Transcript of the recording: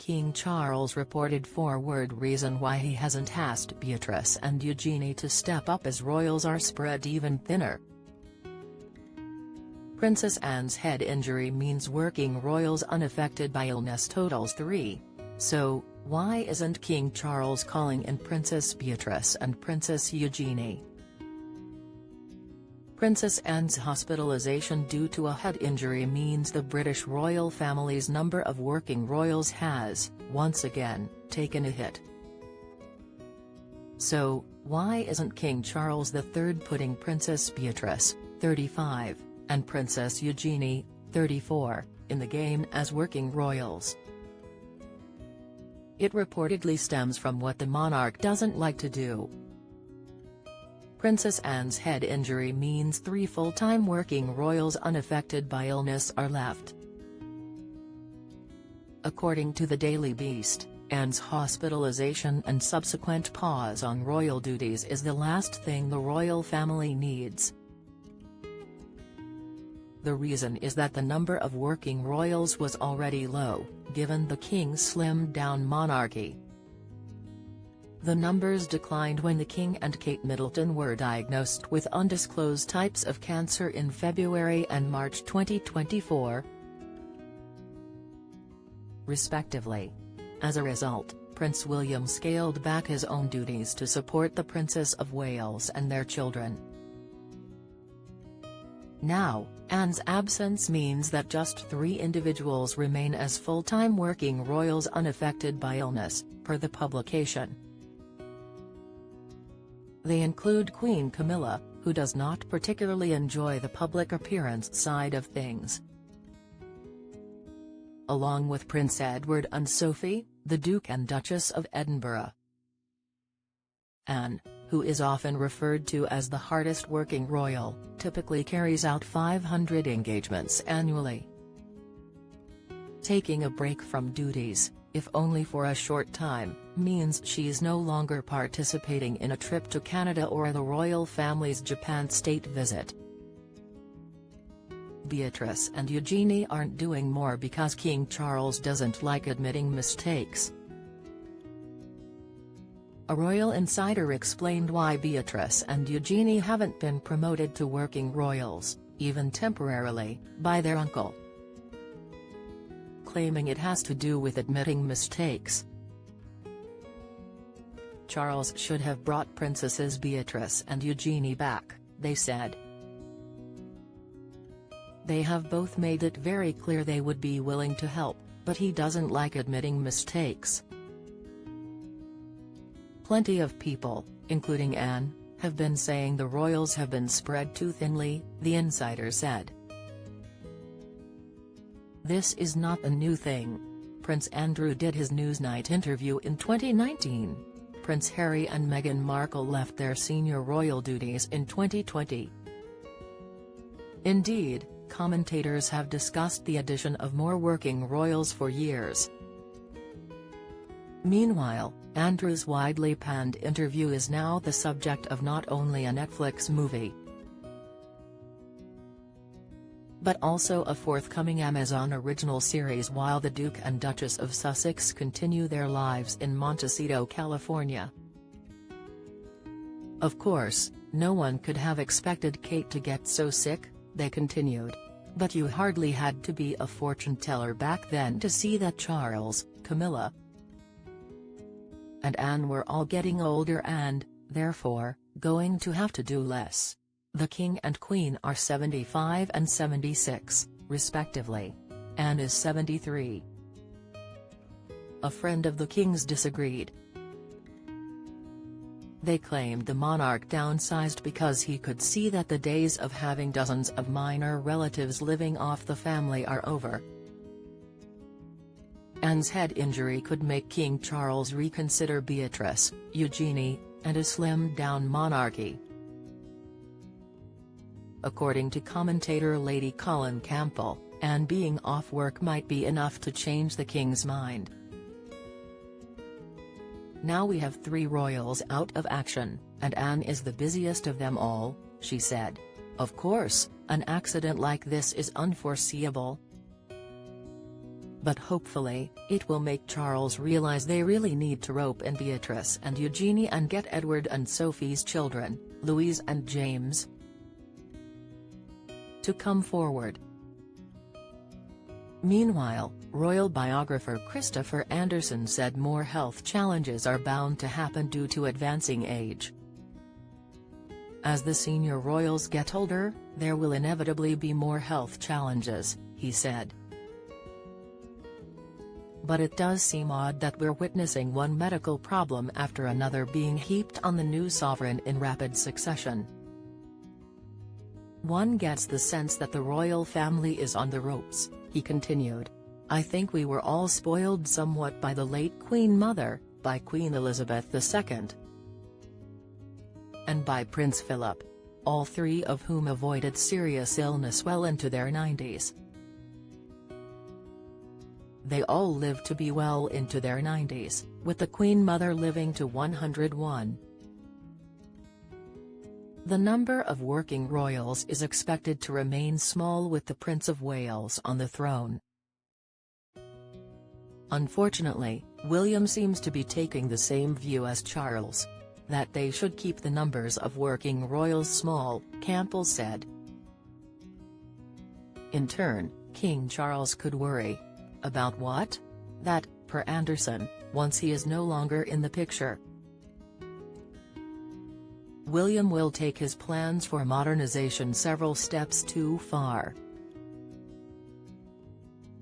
King Charles reported forward reason why he hasn't asked Beatrice and Eugenie to step up as royals are spread even thinner. Princess Anne's head injury means working royals unaffected by illness totals 3. So, why isn't King Charles calling in Princess Beatrice and Princess Eugenie? Princess Anne's hospitalization due to a head injury means the British royal family's number of working royals has, once again, taken a hit. So, why isn't King Charles III putting Princess Beatrice, 35, and Princess Eugenie, 34, in the game as working royals? It reportedly stems from what the monarch doesn't like to do. Princess Anne's head injury means 3 full-time working royals unaffected by illness are left. According to the Daily Beast, Anne's hospitalization and subsequent pause on royal duties is the last thing the royal family needs. The reason is that the number of working royals was already low, given the king's slimmed-down monarchy. The numbers declined when the King and Kate Middleton were diagnosed with undisclosed types of cancer in February and March 2024, respectively. As a result, Prince William scaled back his own duties to support the Princess of Wales and their children. Now, Anne's absence means that just 3 individuals remain as full-time working royals unaffected by illness, per the publication. They include Queen Camilla, who does not particularly enjoy the public appearance side of things, along with Prince Edward and Sophie, the Duke and Duchess of Edinburgh. Anne, who is often referred to as the hardest working royal, typically carries out 500 engagements annually. Taking a break from duties, if only for a short time, means she's no longer participating in a trip to Canada or the royal family's Japan state visit. Beatrice and Eugenie aren't doing more because King Charles doesn't like admitting mistakes. A royal insider explained why Beatrice and Eugenie haven't been promoted to working royals, even temporarily, by their uncle, claiming it has to do with admitting mistakes. Charles should have brought Princesses Beatrice and Eugenie back, they said. They have both made it very clear they would be willing to help, but he doesn't like admitting mistakes. Plenty of people, including Anne, have been saying the royals have been spread too thinly, the insider said. This is not a new thing. Prince Andrew did his Newsnight interview in 2019. Prince Harry and Meghan Markle left their senior royal duties in 2020. Indeed, commentators have discussed the addition of more working royals for years. Meanwhile, Andrew's widely panned interview is now the subject of not only a Netflix movie, but also a forthcoming Amazon original series while the Duke and Duchess of Sussex continue their lives in Montecito, California. Of course, no one could have expected Kate to get so sick, they continued. But you hardly had to be a fortune teller back then to see that Charles, Camilla, and Anne were all getting older and, therefore, going to have to do less. The King and Queen are 75 and 76, respectively. Anne is 73. A friend of the King's disagreed. They claimed the monarch downsized because he could see that the days of having dozens of minor relatives living off the family are over. Anne's head injury could make King Charles reconsider Beatrice, Eugenie, and a slimmed-down monarchy. According to commentator Lady Colin Campbell, Anne being off work might be enough to change the king's mind. Now we have 3 royals out of action, and Anne is the busiest of them all, she said. Of course, an accident like this is unforeseeable, but hopefully, it will make Charles realize they really need to rope in Beatrice and Eugenie and get Edward and Sophie's children, Louise and James, to come forward. Meanwhile, royal biographer Christopher Anderson said more health challenges are bound to happen due to advancing age. As the senior royals get older, there will inevitably be more health challenges, he said. But it does seem odd that we're witnessing one medical problem after another being heaped on the new sovereign in rapid succession. One gets the sense that the royal family is on the ropes, he continued. I think we were all spoiled somewhat by the late Queen Mother, by Queen Elizabeth II, and by Prince Philip, all three of whom avoided serious illness well into their 90s. They all lived to be well into their 90s, with the Queen Mother living to 101. The number of working royals is expected to remain small with the Prince of Wales on the throne. Unfortunately, William seems to be taking the same view as Charles, that they should keep the numbers of working royals small, Campbell said. In turn, King Charles could worry. About what? That, per Anderson, once he is no longer in the picture, William will take his plans for modernization several steps too far.